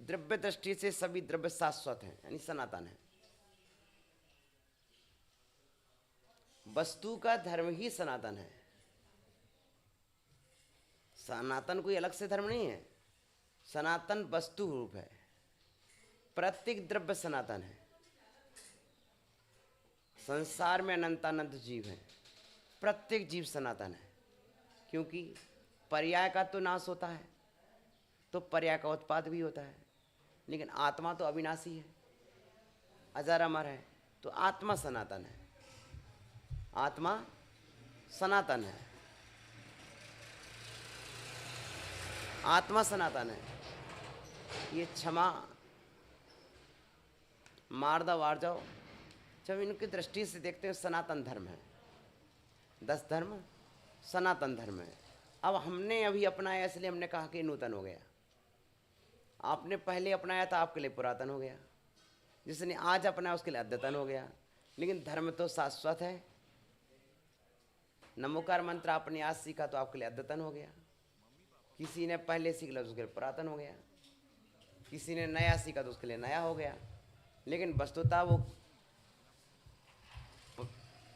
द्रव्य दृष्टि से सभी द्रव्य शाश्वत हैं, यानी सनातन है। वस्तु का धर्म ही सनातन है। सनातन कोई अलग से धर्म नहीं है, सनातन वस्तु रूप है। प्रत्येक द्रव्य सनातन है। संसार में अनंतानंत जीव हैं, प्रत्येक जीव सनातन है, क्योंकि पर्याय का तो नाश होता है तो पर्याय का उत्पाद भी होता है। लेकिन आत्मा तो अविनाशी है, अजर अमर है, तो आत्मा सनातन है। आत्मा सनातन है, आत्मा सनातन है। ये क्षमा, मारदा वार जाओ, जब इनकी दृष्टि से देखते हैं सनातन धर्म है। 10 धर्म सनातन धर्म है। अब हमने अभी अपनाया इसलिए हमने कहा कि नूतन हो गया। आपने पहले अपनाया था, आपके लिए पुरातन हो गया। जिसने आज अपनाया उसके लिए अद्यतन हो गया। लेकिन धर्म तो शाश्वत है। नमोकार मंत्र आपने आज सीखा तो आपके लिए अद्यतन हो गया। किसी ने पहले सीख लिया तो उसके लिए पुरातन हो गया। किसी ने नया सीखा तो उसके लिए नया हो गया। लेकिन वस्तुतः वो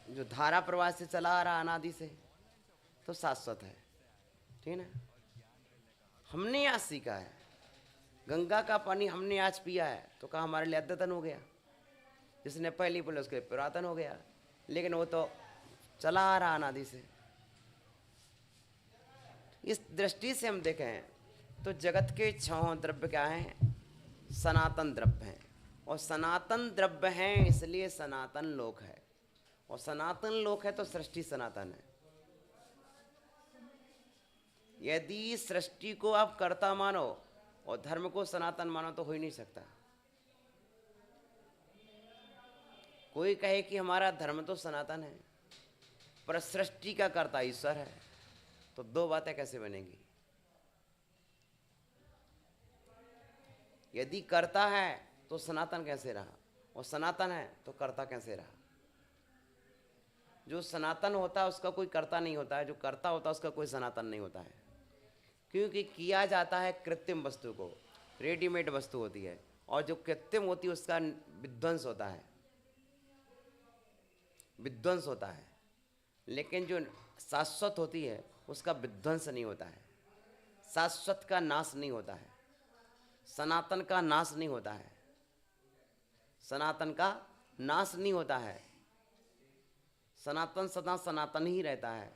जो धारा प्रवाह से चला आ रहा अनादि से, तो शाश्वत है। ठीक है ना। हमने आज सीखा है, गंगा का पानी हमने आज पिया है तो कहा हमारे लिए अद्यतन हो गया। जिसने पहली बोले उसके लिए पुरातन हो गया। लेकिन वो तो चला आ रहा अनादि से। इस दृष्टि से हम देखें तो जगत के 6 द्रव्य क्या हैं? सनातन द्रव्य हैं। और सनातन द्रव्य हैं इसलिए सनातन लोक है। और सनातन लोक है तो सृष्टि सनातन है। यदि सृष्टि को आप कर्ता मानो और धर्म को सनातन मानो तो हो ही नहीं सकता। कोई कहे कि हमारा धर्म तो सनातन है पर सृष्टि का कर्ता ईश्वर है, तो 2 बातें कैसे बनेंगी? यदि कर्ता है तो सनातन कैसे रहा, और सनातन है तो कर्ता कैसे रहा? जो सनातन होता है उसका कोई कर्ता नहीं होता है, जो कर्ता होता है उसका कोई सनातन नहीं होता है। क्योंकि किया जाता है कृत्रिम वस्तु को, रेडीमेड वस्तु होती है, और जो कृत्रिम होती है उसका विध्वंस होता है, विध्वंस होता है। लेकिन जो शाश्वत होती है उसका विध्वंस नहीं होता है, शाश्वत का नाश नहीं होता है, सनातन का नाश नहीं होता है, सनातन का नाश नहीं होता है। सनातन सदा सनातन ही रहता है,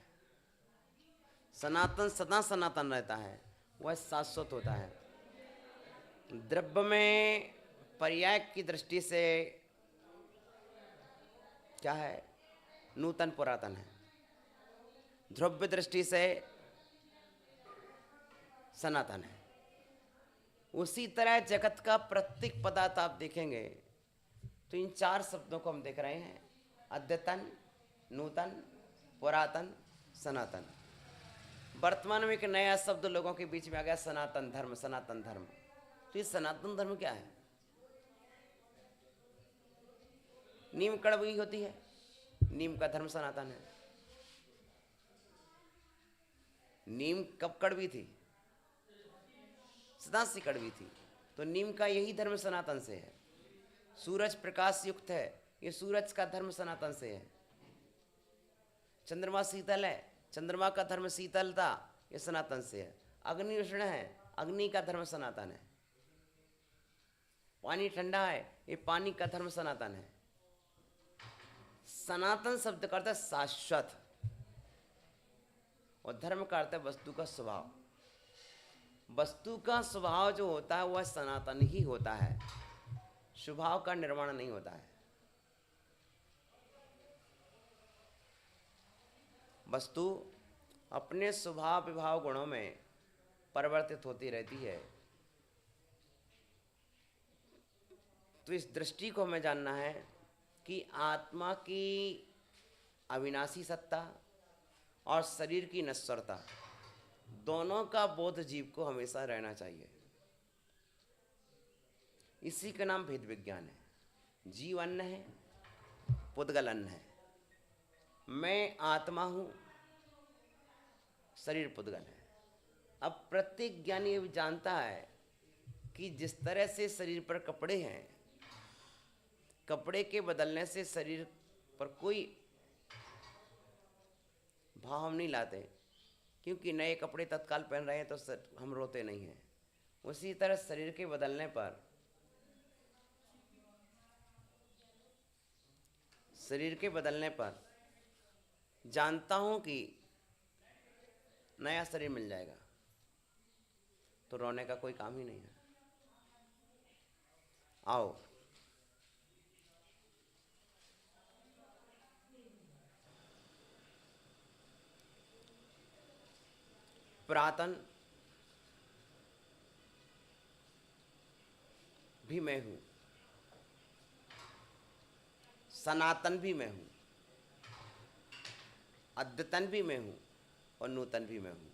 सनातन सदा सनातन रहता है, वह शाश्वत होता है। द्रव्य में पर्याय की दृष्टि से क्या है? नूतन पुरातन है। द्रव्य दृष्टि से सनातन है। उसी तरह जगत का प्रत्येक पदार्थ आप देखेंगे तो इन 4 शब्दों को हम देख रहे हैं: अद्यतन, नूतन, पुरातन, सनातन। वर्तमान में एक नया शब्द लोगों के बीच में आ गया, सनातन धर्म। सनातन धर्म, तो ये सनातन धर्म क्या है? नीम कड़वी होती है, नीम का धर्म सनातन है। नीम कब कड़वी थी? सदा से कड़वी थी, तो नीम का यही धर्म सनातन से है। सूरज प्रकाश युक्त है, ये सूरज का धर्म सनातन से है। चंद्रमा शीतल है, चंद्रमा का धर्म शीतलता, ये सनातन से है। अग्नि उष्ण है, अग्नि का धर्म सनातन है। पानी ठंडा है, ये पानी का धर्म सनातन है। सनातन शब्द का अर्थ है शाश्वत, और धर्म का अर्थ है वस्तु का स्वभाव। वस्तु का स्वभाव जो होता है वह सनातन ही होता है, स्वभाव का निर्माण नहीं होता है। वस्तु अपने स्वभाव विभाव गुणों में परिवर्तित होती रहती है। तो इस दृष्टि को हमें जानना है कि आत्मा की अविनाशी सत्ता और शरीर की नश्वरता, दोनों का बोध जीव को हमेशा रहना चाहिए। इसी का नाम भेद विज्ञान है। जीव अन्न है, पुद्गल अन्न है। मैं आत्मा हूँ, शरीर पुद्गल है। अब प्रत्येक ज्ञानी ये जानता है कि जिस तरह से शरीर पर कपड़े हैं, कपड़े के बदलने से शरीर पर कोई भाव हम नहीं लाते, क्योंकि नए कपड़े तत्काल पहन रहे हैं तो हम रोते नहीं हैं। उसी तरह शरीर के बदलने पर, शरीर के बदलने पर जानता हूं कि नया शरीर मिल जाएगा, तो रोने का कोई काम ही नहीं है। आओ, पुरातन भी मैं हूं, सनातन भी मैं हूं, अद्यतन भी मैं हूं और नूतन भी मैं हूं।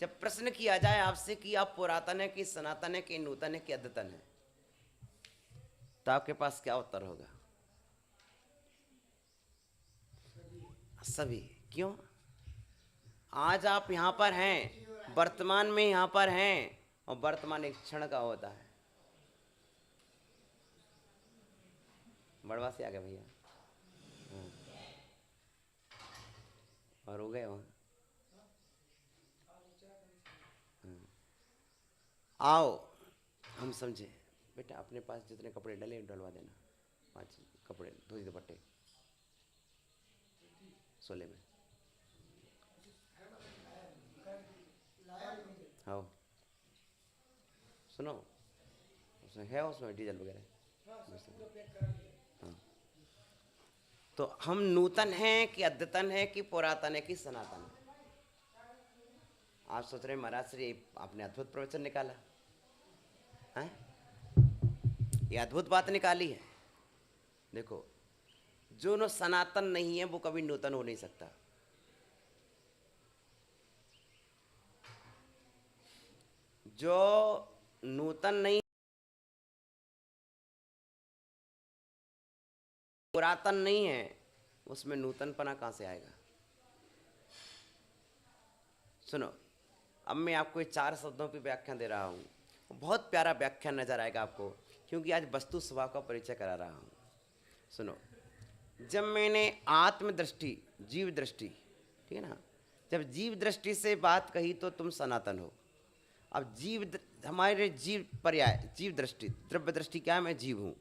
जब प्रश्न किया जाए आपसे कि आप पुरातन है कि सनातन है कि नूतन है कि अद्यतन है, तो आपके पास क्या उत्तर होगा? सभी। क्यों? आज आप यहां पर हैं, वर्तमान में यहां पर हैं, और वर्तमान एक क्षण का होता है। बड़वा से आ गए भैया, और हो गए वहां। आओ हम समझे। बेटा अपने पास जितने कपड़े डले डलवा देना, 5 कपड़े धोती दुपट्टे सोले में। आओ सुनो, उसमें है, उसमें डीजल वगैरह। हाँ, तो हम नूतन हैं कि अद्यतन है कि पुरातन है कि सनातन है? आप सोच रहे महाराज श्री आपने अद्भुत प्रवचन निकाला है, ये अद्भुत बात निकाली है। देखो, जो न सनातन नहीं है वो कभी नूतन हो नहीं सकता। जो नूतन नहीं, पुरातन नहीं है, उसमें नूतनपना कहां से आएगा? सुनो, अब मैं आपको 4 शब्दों की व्याख्या दे रहा हूं। बहुत प्यारा व्याख्या नजर आएगा आपको, क्योंकि आज वस्तु स्वभाव का परिचय करा रहा हूं। सुनो, जब मैंने आत्मदृष्टि, जीव दृष्टि, ठीक है ना, जब जीव दृष्टि से बात कही तो तुम सनातन हो। अब हमारे जीव पर्याय, जीव दृष्टि, द्रव्य दृष्टि क्या है? मैं जीव हूं।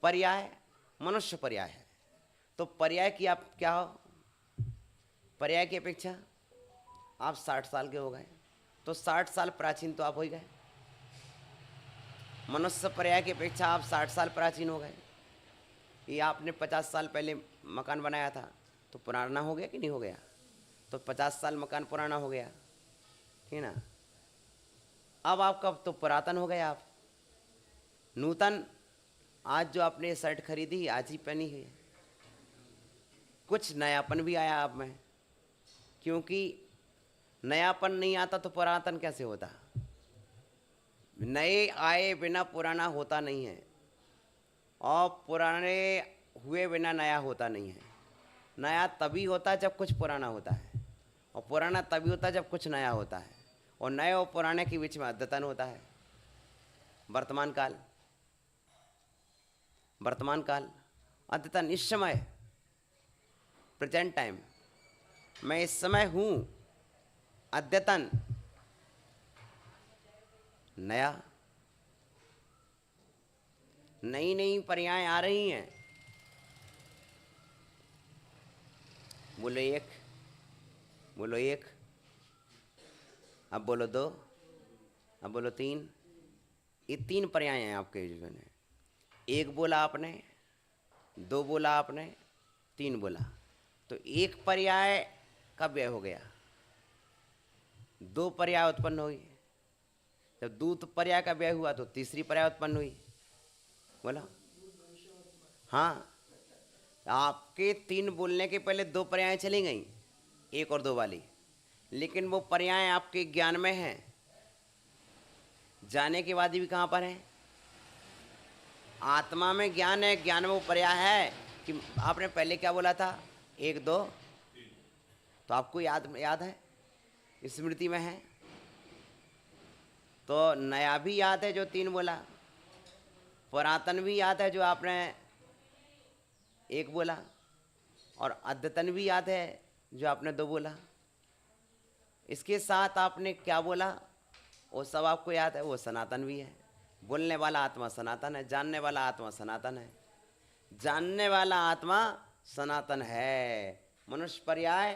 पर्याय मनुष्य पर्याय है। तो पर्याय की आप क्या हो? पर्याय की अपेक्षा आप 60 साल के हो गए, तो 60 साल प्राचीन तो आप हो ही गए। मनुष्य पर्याय की अपेक्षा आप 60 साल प्राचीन हो गए। ये आपने 50 साल पहले मकान बनाया था तो पुराना हो गया कि नहीं हो गया? तो 50 साल मकान पुराना हो गया, ठीक ना? अब आपका तो पुरातन हो गया। आप नूतन, आज जो आपने शर्ट खरीदी आज ही पहनी है, कुछ नयापन भी आया आप में, क्योंकि नयापन नहीं आता तो पुरातन कैसे होता? नए आए बिना पुराना होता नहीं है, और पुराने हुए बिना नया होता नहीं है। नया तभी होता है जब कुछ पुराना होता है, और पुराना तभी होता है जब कुछ नया होता है, और नए और पुराने के बीच में अद्यतन होता है। वर्तमान काल, वर्तमान काल अद्यतन, इस समय, प्रेजेंट टाइम, मैं इस समय हूं, अद्यतन, नया। नई नई पर्याय आ रही हैं। बोलो एक, बोलो एक, अब बोलो 2, अब बोलो 3। ये 3 पर्याय हैं आपके जीवन में। 1 बोला आपने, 2 बोला आपने, 3 बोला, तो 1 पर्याय का व्यय हो गया, 2 पर्याय उत्पन्न हुई। जब 2 पर्याय का व्यय हुआ तो तीसरी पर्याय उत्पन्न हुई। बोला हाँ, आपके 3 बोलने के पहले 2 पर्याय चली गई, 1 और 2 वाली, लेकिन वो पर्याय आपके ज्ञान में हैं, जाने के बाद भी कहाँ पर है? आत्मा में ज्ञान है, ज्ञान में वो पर्याय है कि आपने पहले क्या बोला था? 1 2, तो आपको याद है, स्मृति में है। तो नया भी याद है जो 3 बोला, पुरातन भी याद है जो आपने 1 बोला, और अद्यतन भी याद है जो आपने 2 बोला। इसके साथ आपने क्या बोला वो सब आपको याद है, वो सनातन भी है। बोलने वाला आत्मा सनातन है, जानने वाला आत्मा सनातन है, जानने वाला आत्मा सनातन है, मनुष्य पर्याय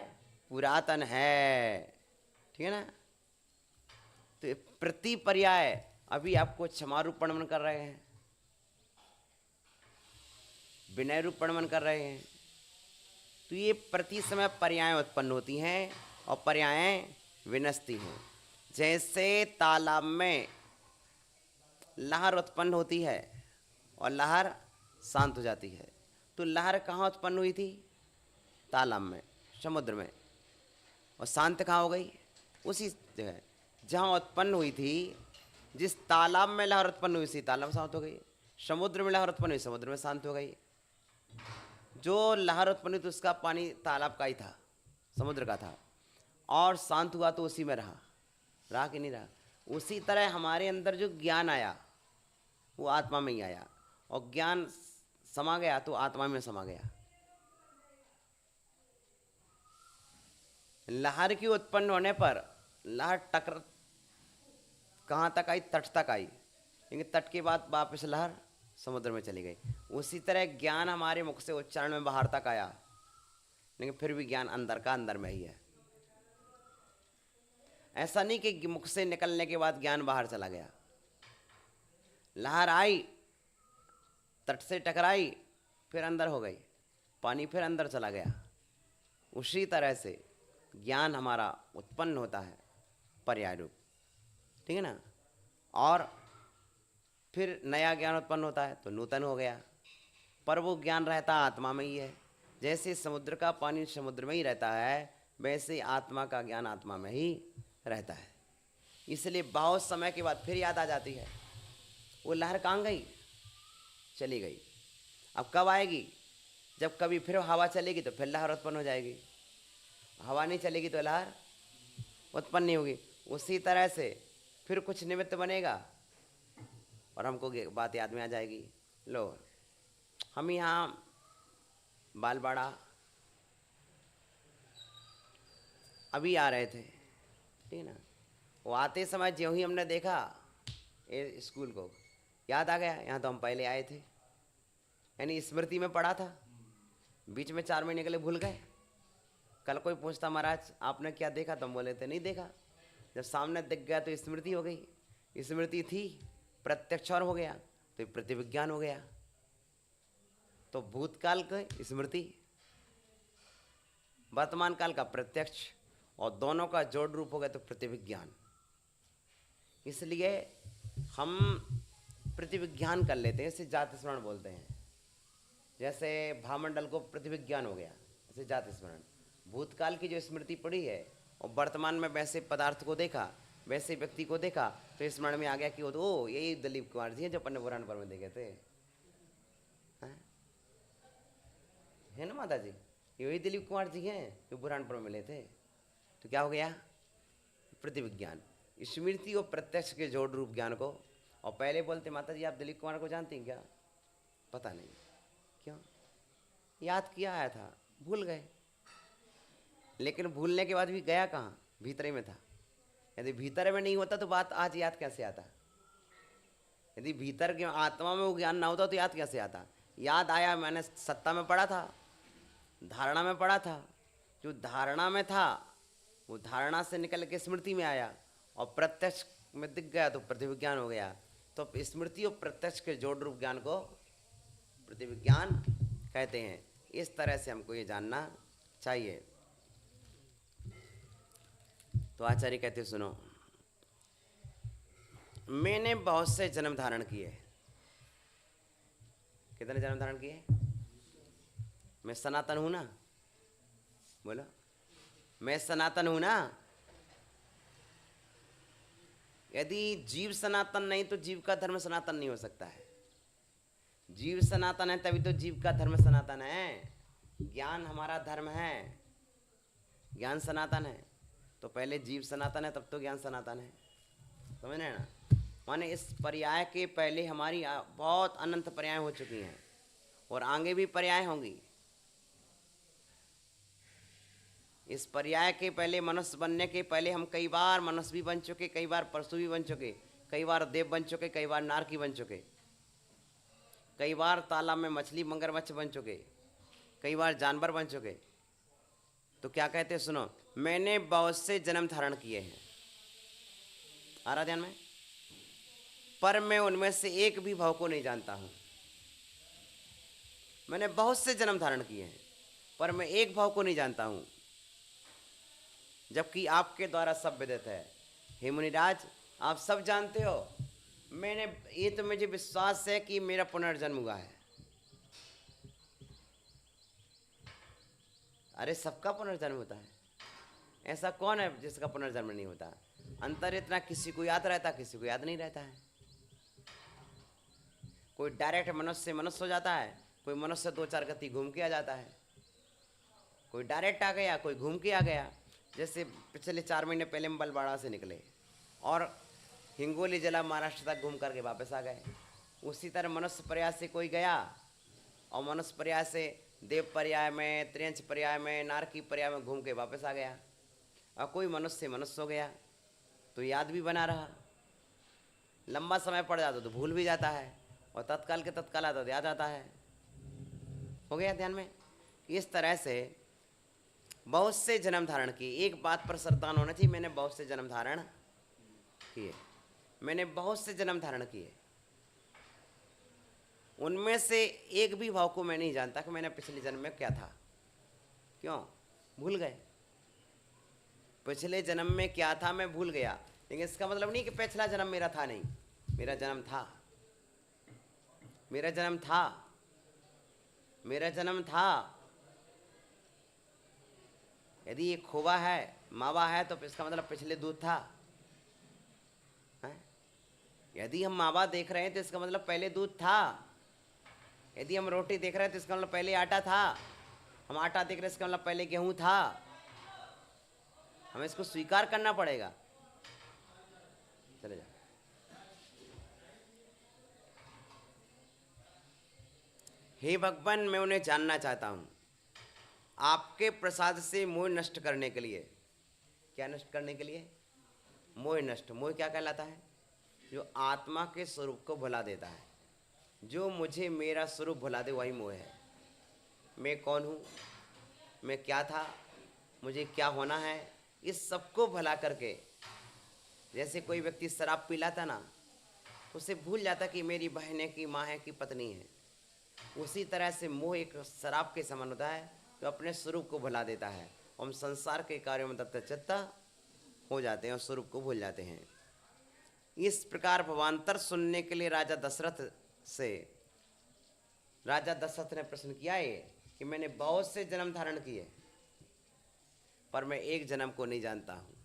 पुरातन है। ठीक है ना। तो प्रति पर्याय अभी आपको क्षमा रूप प्रणमन कर रहे हैं, विनय रूप प्रणमन कर रहे हैं। तो ये प्रति समय पर्याय उत्पन्न होती हैं और पर्याय विनष्टि हैं। जैसे तालाब में लहर उत्पन्न होती है और लहर शांत हो जाती है, तो लहर कहाँ उत्पन्न हुई थी? तालाब में, समुद्र में। और शांत कहाँ हो गई? उसी जगह जहाँ उत्पन्न हुई थी। जिस तालाब में लहर उत्पन्न हुई थी तालाब में शांत हो गई, समुद्र में लहर उत्पन्न हुई समुद्र में शांत हो गई। जो लहर उत्पन्न हुई तो उसका पानी तालाब का ही था, समुद्र का था, और शांत हुआ तो उसी में रहा कि नहीं रहा? उसी तरह हमारे अंदर जो ज्ञान आया वो आत्मा में ही आया, और ज्ञान समा गया तो आत्मा में समा गया। लहर की उत्पन्न होने पर लहर टकर कहाँ तक आई? तट तक आई, लेकिन तट के बाद वापस लहर समुद्र में चली गई। उसी तरह ज्ञान हमारे मुख से उच्चारण में बाहर तक आया, लेकिन फिर भी ज्ञान अंदर का अंदर में ही है। ऐसा नहीं कि मुख से निकलने के बाद ज्ञान बाहर चला गया। लहर आई, तट से टकराई, फिर अंदर हो गई, पानी फिर अंदर चला गया। उसी तरह से ज्ञान हमारा उत्पन्न होता है पर्याय रूप, ठीक है ना। और फिर नया ज्ञान उत्पन्न होता है तो नूतन हो गया, पर वो ज्ञान रहता आत्मा में ही है। जैसे समुद्र का पानी समुद्र में ही रहता है, वैसे आत्मा का ज्ञान आत्मा में ही रहता है। इसलिए बहुत समय के बाद फिर याद आ जाती है। वो लहर कहाँ गई? चली गई। अब कब आएगी? जब कभी फिर हवा चलेगी तो फिर लहर उत्पन्न हो जाएगी। हवा नहीं चलेगी तो लहर उत्पन्न नहीं होगी। उसी तरह से फिर कुछ निमित्त बनेगा और हमको बात याद में आ जाएगी। लो, हम यहाँ बालबाड़ा अभी आ रहे थे, ठीक है ना। वो आते समय ज्यों ही हमने देखा ये स्कूल को, याद आ गया यहाँ तो हम पहले आए थे, यानी स्मृति में पढ़ा था। बीच में 4 महीने के लिए भूल गए। कल कोई पूछता महाराज आपने क्या देखा, तो हम बोले थे नहीं देखा। जब सामने दिख गया तो स्मृति हो गई। स्मृति थी, प्रत्यक्ष और हो गया तो प्रतिविज्ञान हो गया। तो भूतकाल की स्मृति, वर्तमान काल का प्रत्यक्ष, और दोनों का जोड़ रूप हो गया तो प्रतिविज्ञान। इसलिए हम प्रतिविज्ञान कर लेते हैं, इसे जाति स्मरण बोलते हैं। जैसे भामंडल को प्रतिविज्ञान हो गया, ऐसे जाति स्मरण। भूतकाल की जो स्मृति पड़ी है और वर्तमान में वैसे पदार्थ को देखा, वैसे व्यक्ति को देखा, तो स्मरण में आ गया कि वो तो यही दिलीप कुमार जी हैं जो अपन ने पुराण पर में देखे थे, है ना माता जी? यही दिलीप कुमार जी हैं जो पुराण पर में मिले थे। तो क्या हो गया? प्रतिविज्ञान। स्मृति और प्रत्यक्ष के जोड़ रूप ज्ञान को। और पहले बोलते माता जी आप दिलीप कुमार को जानती हैं क्या? पता नहीं। क्यों? याद किया आया था, भूल गए। लेकिन भूलने के बाद भी गया कहाँ? भीतर ही में था। यदि भीतर में नहीं होता तो बात आज याद कैसे आता? यदि भीतर के आत्मा में वो ज्ञान ना होता तो याद कैसे आता? याद आया, मैंने सत्ता में पढ़ा था, धारणा में पढ़ा था। जो धारणा में था वो धारणा से निकल के स्मृति में आया, और प्रत्यक्ष में दिख गया तो प्रतिविज्ञान हो गया। तो स्मृति और प्रत्यक्ष के जोड़ रूप ज्ञान को प्रतिविज्ञान कहते हैं। इस तरह से हमको ये जानना चाहिए। तो आचार्य कहते सुनो, मैंने बहुत से जन्म धारण किए। कितने जन्म धारण किए? मैं सनातन हूं ना? बोलो, मैं सनातन हूं ना? यदि जीव सनातन नहीं तो जीव का धर्म सनातन नहीं हो सकता है। जीव सनातन है तभी तो जीव का धर्म सनातन है। ज्ञान हमारा धर्म है, ज्ञान सनातन है। तो पहले जीव सनातन है तब तो ज्ञान सनातन है, समझ रहे हैं ना। माने इस पर्याय के पहले हमारी बहुत अनंत पर्याय हो चुकी हैं और आगे भी पर्याय होंगी। इस पर्याय के पहले, मनुष्य बनने के पहले हम कई बार मनुष्य भी बन चुके, कई बार परशु भी बन चुके, कई बार देव बन चुके, कई बार नारकी बन चुके, कई बार तालाब में मछली मगरमच्छ बन चुके, कई बार जानवर बन चुके। तो क्या कहते हैं सुनो, मैंने बहुत से जन्म धारण किए हैं, आ रहा ध्यान में, पर मैं उनमें से एक भी भाव को नहीं जानता हूं। मैंने बहुत से जन्म धारण किए हैं पर मैं एक भाव को नहीं जानता हूं, जबकि आपके द्वारा सब विदित है। हे मुनिराज, आप सब जानते हो। मैंने ये तो मुझे विश्वास है कि मेरा पुनर्जन्म हुआ है। अरे सबका पुनर्जन्म होता है, ऐसा कौन है जिसका पुनर्जन्म नहीं होता? अंतर इतना, किसी को याद रहता, किसी को याद नहीं रहता है। कोई डायरेक्ट मनुष्य से मनुष्य हो जाता है, कोई मनुष्य 2-4 गति घूम के आ जाता है, कोई डायरेक्ट आ गया, कोई घूम के आ गया। जैसे पिछले 4 महीने पहले हम बलवाड़ा से निकले और हिंगोली जिला महाराष्ट्र तक घूम करके वापस आ गए। उसी तरह मनुष्य पर्याय से कोई गया और मनुष्य पर्याय से देव पर्याय में, त्रियंच पर्याय में, नारकी पर्याय में घूम के वापस आ गया। और कोई मनुष्य से मनुष्य हो गया तो याद भी बना रहा। लंबा समय पड़ जाता तो भूल भी जाता है, और तत्काल के तत्काल आता तो याद आता है। हो गया ध्यान में? इस तरह से बहुत से जन्म धारण किए। एक बात पर श्रद्धा होना चाहिए, मैंने बहुत से जन्म धारण किए, मैंने बहुत से जन्म धारण किए। उनमें से एक भी भाव को मैं नहीं जानता कि मैंने पिछले जन्म में क्या था। क्यों? भूल गए। पिछले जन्म में क्या था मैं भूल गया, लेकिन इसका मतलब नहीं कि पिछला जन्म मेरा था नहीं। मेरा जन्म था, मेरा जन्म था, मेरा जन्म था। यदि ये खोवा है, मावा है, तो इसका मतलब पिछले दूध था है? यदि हम मावा देख रहे हैं तो इसका मतलब पहले दूध था। यदि हम रोटी देख रहे हैं तो इसका मतलब पहले आटा था। हम आटा देख रहे हैं इसका मतलब पहले गेहूं था। हमें इसको स्वीकार करना पड़ेगा। चले जाओ। हे भगवान, मैं उन्हें जानना चाहता हूं आपके प्रसाद से मोह नष्ट करने के लिए। क्या नष्ट करने के लिए? मोह नष्ट। मोह क्या कहलाता है? जो आत्मा के स्वरूप को भुला देता है। जो मुझे मेरा स्वरूप भुला दे वही मोह है। मैं कौन हूँ, मैं क्या था, मुझे क्या होना है, इस सबको भुला करके। जैसे कोई व्यक्ति शराब पी लाता ना, तो उसे भूल जाता कि मेरी बहन है, की माँ है, की पत्नी है। उसी तरह से मोह एक शराब के समान होता है, तो अपने स्वरूप को भुला देता है। हम संसार के कार्यों में तब तक चित्त हो जाते हैं और स्वरूप को भूल जाते हैं। इस प्रकार भवांतर सुनने के लिए राजा दशरथ ने प्रश्न किया है कि मैंने बहुत से जन्म धारण किए पर मैं एक जन्म को नहीं जानता हूँ।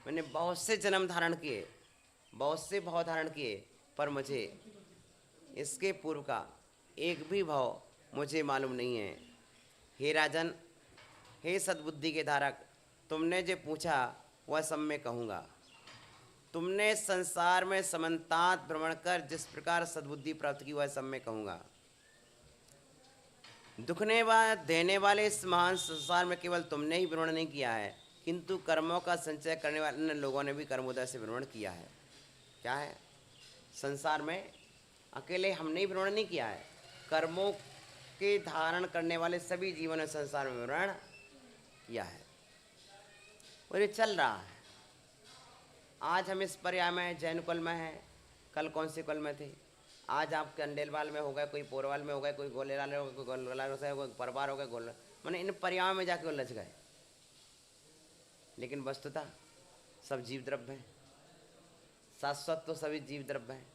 मैंने बहुत से जन्म धारण किए, बहुत से भाव धारण किए, पर मुझे इसके पूर्व का एक भी भाव मुझे मालूम नहीं है। हे राजन, हे सद्बुद्धि के धारक, तुमने जो पूछा वह सब मैं कहूँगा। तुमने संसार में समन्तात भ्रमण कर जिस प्रकार सद्बुद्धि प्राप्त की वह सब मैं कहूँगा। दुखने व देने वाले इस महान संसार में केवल तुमने ही भ्रमण नहीं किया है, किंतु कर्मों का संचय करने वाले अन्य लोगों ने भी कर्मोदय से भ्रमण किया है। क्या है? संसार में अकेले हमने ही भ्रमण नहीं किया है, कर्मों के धारण करने वाले सभी जीवों ने संसार में भ्रमण किया है और ये चल रहा है। आज हम इस पर्याय में जैन कुल में हैं, कल कौन से कुल में थे? आज आप कंडेलवाल में हो गए, कोई पोरवाल में हो गए, कोई गोलेलाल में हो गए, कोई गोलवाल से हो गए, परवार हो गए, गोल, मैंने इन पर्यायों में जाके उलझ गए। लेकिन वस्तुतः सब जीव द्रव्य हैं, शाश्वत तो सभी जीव द्रव्य हैं,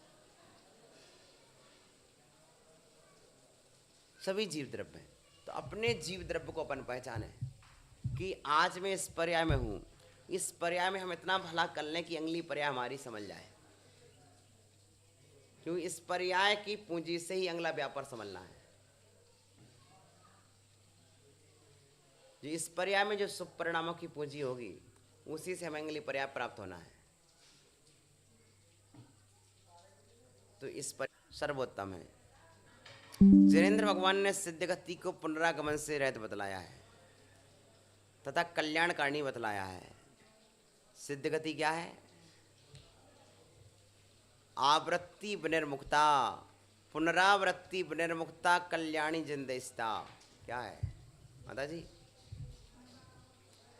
सभी जीव द्रव्य हैं। तो अपने जीव द्रव्य को अपन पहचाने कि आज मैं इस पर्याय में हूँ, इस पर्याय में हम इतना भला कर लें कि अगली पर्याय हमारी समझ जाए, क्योंकि इस पर्याय की पूंजी से ही अगला व्यापार समझना है। जो इस पर्याय में जो शुभ परिणामों की पूंजी होगी, उसी से हमें अगली पर्याय प्राप्त होना है। तो इस पर सर्वोत्तम है। जिनेन्द्र भगवान ने सिद्ध गति को पुनरागमन से रहित बतलाया है तथा कल्याणकारिणी बतलाया है। सिद्ध गति क्या है? आवृत्ति विनिर्मुक्ता, पुनरावृत्ति विनिर्मुक्ता, कल्याणी जिंदेस्ता। क्या है माता जी?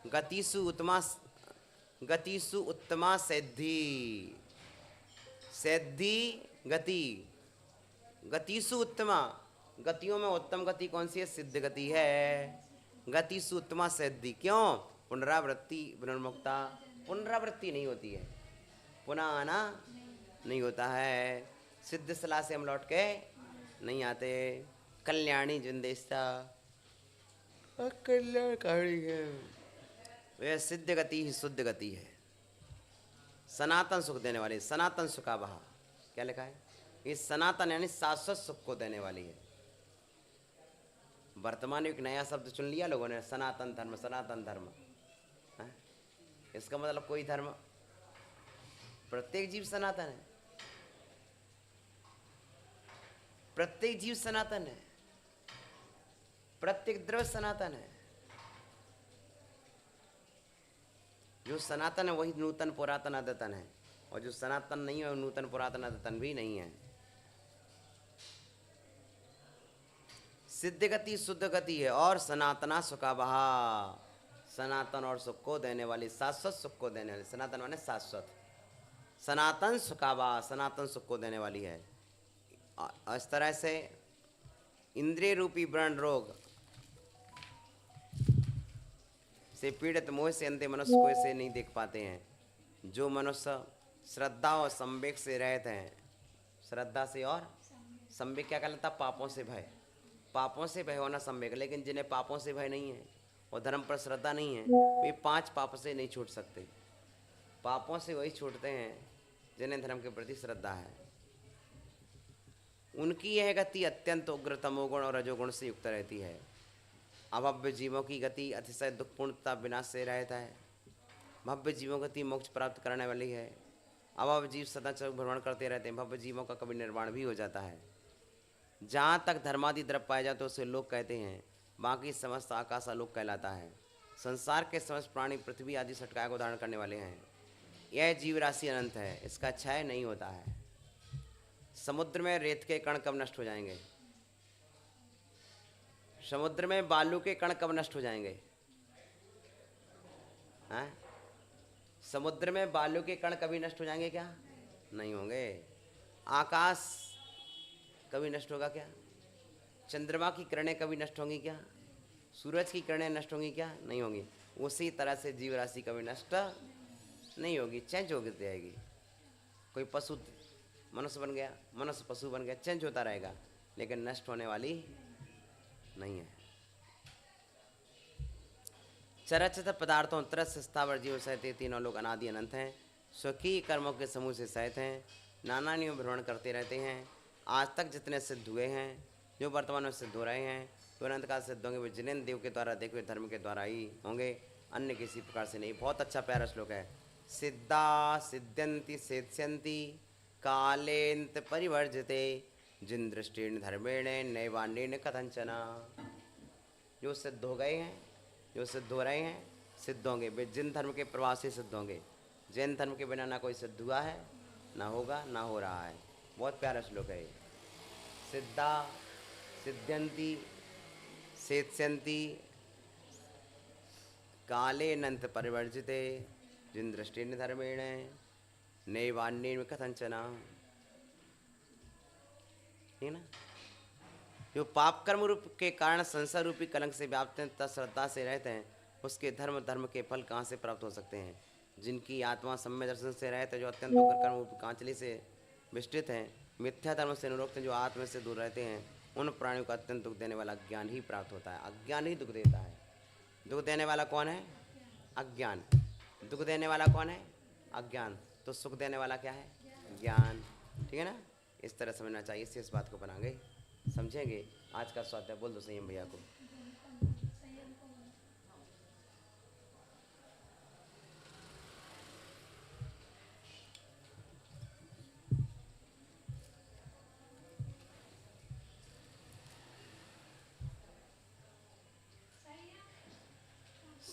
गतिसु उत्तमा सिद्धि, सिद्धि गति, गतिसु उत्तमा, गतियों में उत्तम गति कौन सी है? सिद्ध गति है। गतिसु उत्तमा सिद्धि, क्यों? पुनरावृत्ति विनिर्मुक्ता, पुनरावृत्ति नहीं होती है, पुनः आना नहीं होता है, सिद्ध सलाह से हम लौट के नहीं आते। कल्याणी जिंदेस्ता, कल्याणकारी है। वह सिद्ध गति ही शुद्ध गति है, सनातन सुख देने वाली, सनातन सुखा बहा। क्या लिखा है? ये सनातन यानी शाश्वत सुख को देने वाली है। वर्तमान में एक नया शब्द चुन लिया लोगों ने, सनातन धर्म, सनातन धर्म है? इसका मतलब कोई धर्म, प्रत्येक जीव सनातन है, प्रत्येक जीव सनातन है, प्रत्येक द्रव्य सनातन है। जो सनातन है वही नूतन पुरातन अद्यतन है, और जो सनातन नहीं है वो नूतन पुरातन अद्यतन भी नहीं है। सिद्ध गति शुद्ध गति है और सनातना सुखावहा, सनातन और सुख को देने वाली, शाश्वत सुख को देने वाली। सनातन माने शाश्वत, सनातन सुखावहा, सनातन सुख को देने वाली है। इस तरह से इंद्रिय रूपी व्रण रोग से पीड़ित मोह से अंधे मनुष्य को इसे नहीं देख पाते हैं। जो मनुष्य श्रद्धा और संवेग से रहते हैं, श्रद्धा से और संवेग क्या कहलाता? पापों से भय, पापों से भय होना संवेग। लेकिन जिन्हें पापों से भय नहीं है और धर्म पर श्रद्धा नहीं है, वे 5 पाप से नहीं छूट सकते। पापों से वही छूटते हैं जिन्हें धर्म के प्रति श्रद्धा है। उनकी यह गति अत्यंत उग्र तमोगुण और रजोगुण से युक्त रहती है। अभव्य जीवों की गति अतिशय दुखपूर्णता विनाश से रहता है। भव्य जीवों गति मोक्ष प्राप्त करने वाली है। अभव्य जीव सदा चौक भ्रमण करते रहते हैं। भव्य जीवों का कभी निर्वाण भी हो जाता है। जहाँ तक धर्मादि द्रव्य पाए जाते उसे लोक कहते हैं, बाकी समस्त आकाश आलोक कहलाता है। संसार के समस्त प्राणी पृथ्वी आदि सटकाय को धारण करने वाले हैं। यह जीव राशि अनंत है, इसका क्षय नहीं होता है। समुद्र में रेत के कण कब नष्ट हो जाएंगे? समुद्र में बालू के कण कब नष्ट हो जाएंगे? हैं? समुद्र में बालू के कण कभी नष्ट हो जाएंगे क्या? नहीं होंगे। आकाश कभी नष्ट होगा क्या? चंद्रमा की किरणें कभी नष्ट होंगी क्या? सूरज की किरणें नष्ट होंगी क्या? नहीं होंगी। उसी तरह से जीव राशि कभी नष्ट नहीं होगी, चेंज होगी जाएगी। कोई पशु मनुष्य बन गया, मनुष्य पशु बन गया, चेंज होता रहेगा, लेकिन नष्ट होने वाली नहीं है। चरचित पदार्थों तरस स्थावर जीव सहित ये तीनों लोग अनादि अनंत हैं। स्वकीय कर्मों के समूह से सहित हैं, नाना नियम भ्रमण करते रहते हैं। आज तक जितने सिद्ध हुए हैं, जो वर्तमान में सिद्ध हो रहे हैं, तो अनंत काल सिद्ध होंगे, वे जिनेन्द्र देव के द्वारा देखे हुए धर्म के द्वारा ही होंगे, अन्य किसी प्रकार से नहीं। बहुत अच्छा प्यारा श्लोक है। सिद्धा सिद्ध्यंति सेत्स्यन्ति कालेन्त परिवर्जिते जिन दृष्टिन धर्मेण नैवान्येन कथंचना। जो सिद्ध हो गए हैं, जो सिद्ध हो रहे हैं, सिद्ध होंगे। वे जिन धर्म के प्रभाव से सिद्ध होंगे। जैन धर्म के बिना ना कोई सिद्ध हुआ है, ना होगा, ना हो रहा है। बहुत प्यारा श्लोक है। सिद्धा सिद्ध्यंति सेत्स्यन्ति काले नंत परिवर्जिते जिन दृष्टिन धर्मेण नैवान्येन कथंचना। ठीक ना? जो पाप कर्म रूप के कारण संसार रूपी कलंक से व्याप्त हैं तथा श्रद्धा से रहते हैं, उसके धर्म के फल कहाँ से प्राप्त हो सकते हैं? जिनकी आत्मा सम्य दर्शन से रहते हैं, जो अत्यंत उग्र कर्म रूप कांचली से विस्तृत हैं, मिथ्या धर्म से अनुरक्त हैं, जो आत्मा से दूर रहते हैं, उन प्राणियों का अत्यंत दुख देने वाला अज्ञान ही प्राप्त होता है। अज्ञान ही दुख देता है। दुख देने वाला कौन है? अज्ञान। दुख देने वाला कौन है? अज्ञान। तो सुख देने वाला क्या है? ज्ञान। ठीक है ना? इस तरह समझना चाहिए। इससे इस बात को बनाएंगे, समझेंगे। आज का स्वाध्याय बोल दो संयम भैया को।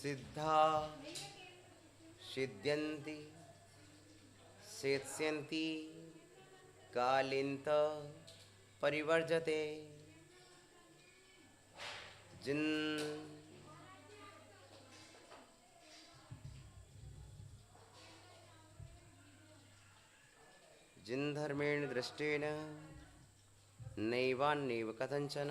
सिद्धा सिद्ध्यन्ति सेत्स्यन्ति कालिन्त परिवर्जते जिन धर्मेण दृष्टेन नैवान्येव कथंचन